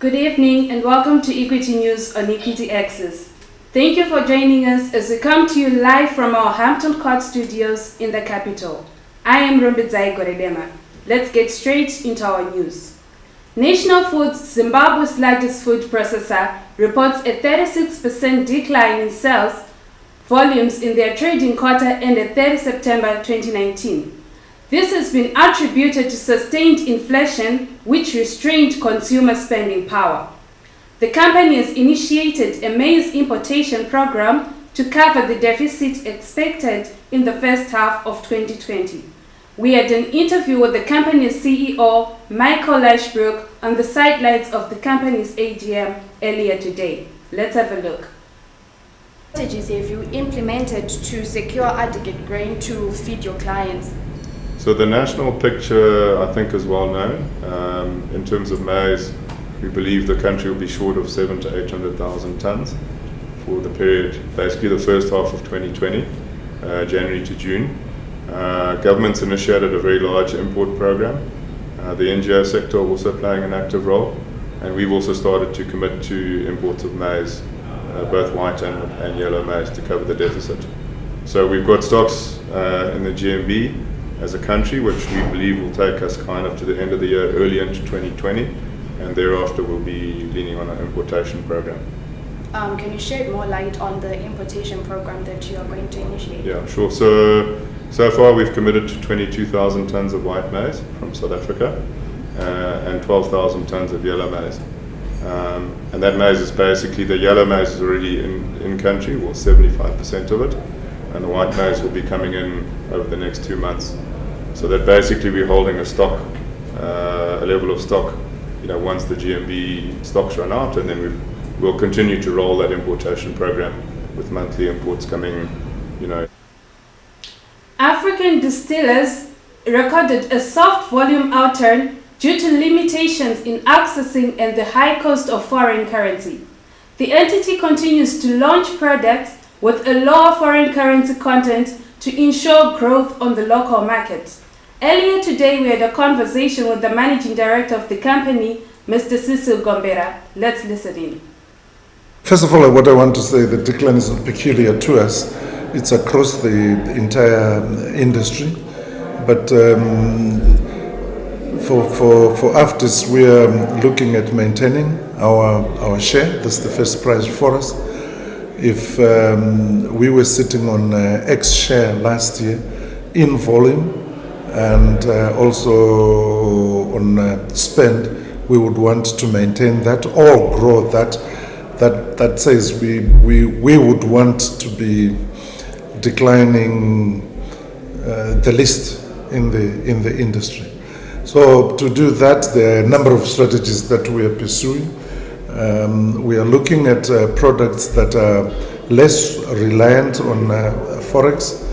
Good evening and welcome to Equity News on EquityAxis. Thank you for joining us as we come to you live from our Hampton Court studios in the capital. I am Rombidzai Goredema. Let's get straight into our news. Natfoods, Zimbabwe's largest food processor, reports a 36% decline in sales volumes in their trading quarter ended 30 September 2019. This has been attributed to sustained inflation, which restrained consumer spending power. The company has initiated a maize importation program to cover the deficit expected in the first half of 2020. We had an interview with the company's CEO, Michael Lashbrook, on the sidelines of the company's AGM earlier today. Let's have a look. What strategies have you implemented to secure adequate grain to feed your clients? So the national picture, I think, is well known. In terms of maize, we believe the country will be short of 700,000 to 800,000 tons for the period, basically the first half of 2020, January to June. Government's initiated a very large import program. The NGO sector also playing an active role, and we've also started to commit to imports of maize, both white and yellow maize, to cover the deficit. So we've got stocks in the GMB as a country, which we believe will take us kind of to the end of the year, early into 2020, and thereafter we'll be leaning on an importation program. Can you shed more light on the importation program that you are going to initiate? Yeah, sure. So far we've committed to 22,000 tons of white maize from South Africa and 12,000 tons of yellow maize. And that maize is basically, the yellow maize is already in country, well 75% of it, and the white maize will be coming in over the next 2 months. So that basically we're holding a stock, a level of stock, once the GMB stocks run out, and then we'll continue to roll that importation program with monthly imports coming, African distillers recorded a soft volume outturn due to limitations in accessing and the high cost of foreign currency. The entity continues to launch products with a lower foreign currency content to ensure growth on the local market. Earlier today, we had a conversation with the managing director of the company, Mr. Cecil Gombera. Let's listen in. First of all, what I want to say, the decline is not peculiar to us. It's across the entire industry. But for AFTIS, we are looking at maintaining our share. That's the first prize for us. If we were sitting on X share last year in volume and also on spend, we would want to maintain that or grow that. That says we would want to be declining the least in the industry. So to do that, there are a number of strategies that we are pursuing. We are looking at products that are less reliant on Forex.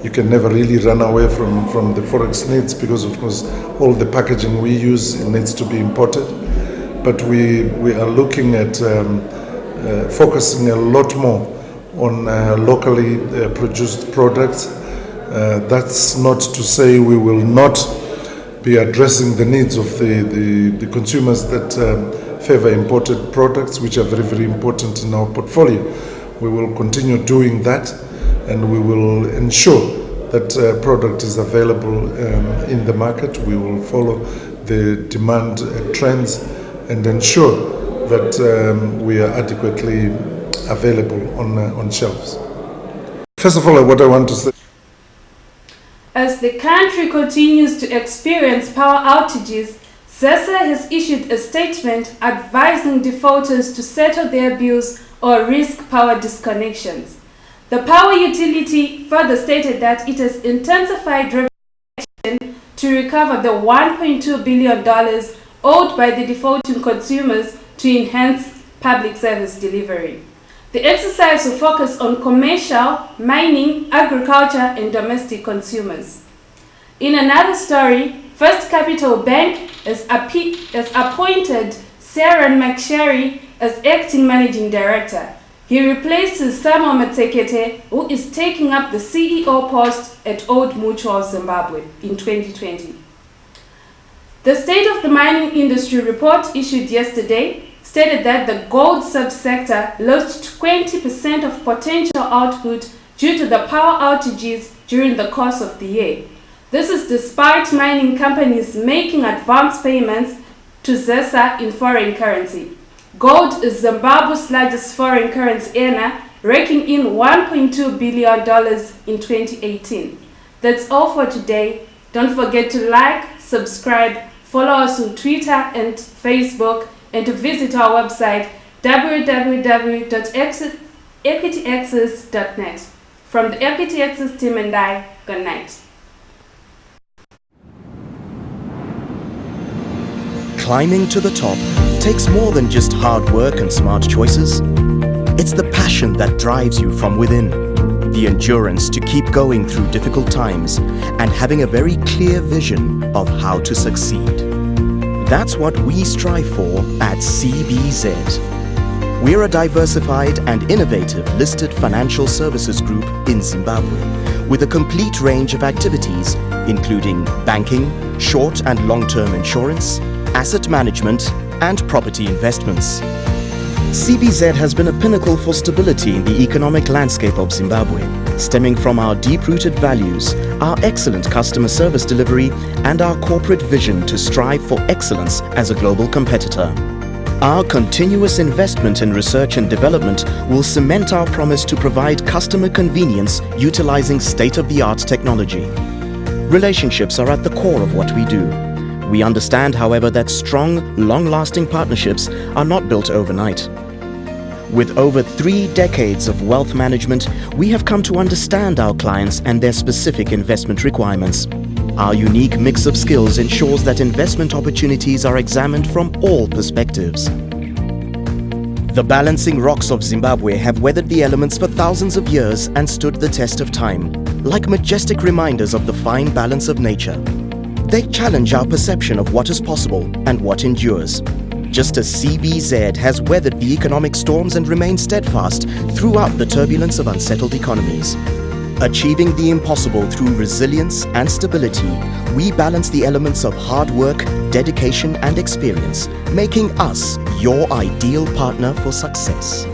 You can never really run away from the Forex needs because, of course, all the packaging we use needs to be imported. But we are looking at focusing a lot more on locally produced products. That's not to say we will not be addressing the needs of the consumers that favor imported products, which are very, very important in our portfolio. We will continue doing that, and we will ensure that product is available in the market. We will follow the demand trends and ensure that we are adequately available on shelves. First of all, what I want to say, as the country continues to experience power outages, ZESA has issued a statement advising defaulters to settle their bills or risk power disconnections. The power utility further stated that it has intensified action to recover the $1.2 billion owed by the defaulting consumers to enhance public service delivery. The exercise will focus on commercial, mining, agriculture, and domestic consumers. In another story, First Capital Bank has appointed Sarah McSherry as acting managing director. He replaces Samuel Matsekete, who is taking up the CEO post at Old Mutual Zimbabwe in 2020. The State of the Mining Industry report issued yesterday stated that the gold subsector lost 20% of potential output due to the power outages during the course of the year. This is despite mining companies making advance payments to ZESA in foreign currency. Gold is Zimbabwe's largest foreign currency earner, raking in $1.2 billion in 2018. That's all for today. Don't forget to like, subscribe, follow us on Twitter and Facebook, and to visit our website www.EquityAxis.net. From the EquityAxis team and I, good night. Climbing to the top takes more than just hard work and smart choices. It's the passion that drives you from within, the endurance to keep going through difficult times, and having a very clear vision of how to succeed. That's what we strive for at CBZ. We're a diversified and innovative listed financial services group in Zimbabwe with a complete range of activities including banking, short and long-term insurance, asset management, and property investments. CBZ has been a pinnacle for stability in the economic landscape of Zimbabwe, stemming from our deep-rooted values, our excellent customer service delivery, and our corporate vision to strive for excellence as a global competitor. Our continuous investment in research and development will cement our promise to provide customer convenience utilizing state-of-the-art technology. Relationships are at the core of what we do. We understand, however, that strong, long-lasting partnerships are not built overnight. With over 3 decades of wealth management, we have come to understand our clients and their specific investment requirements. Our unique mix of skills ensures that investment opportunities are examined from all perspectives. The balancing rocks of Zimbabwe have weathered the elements for thousands of years and stood the test of time, like majestic reminders of the fine balance of nature. They challenge our perception of what is possible and what endures. Just as CBZ has weathered the economic storms and remained steadfast throughout the turbulence of unsettled economies. Achieving the impossible through resilience and stability, we balance the elements of hard work, dedication, and experience, making us your ideal partner for success.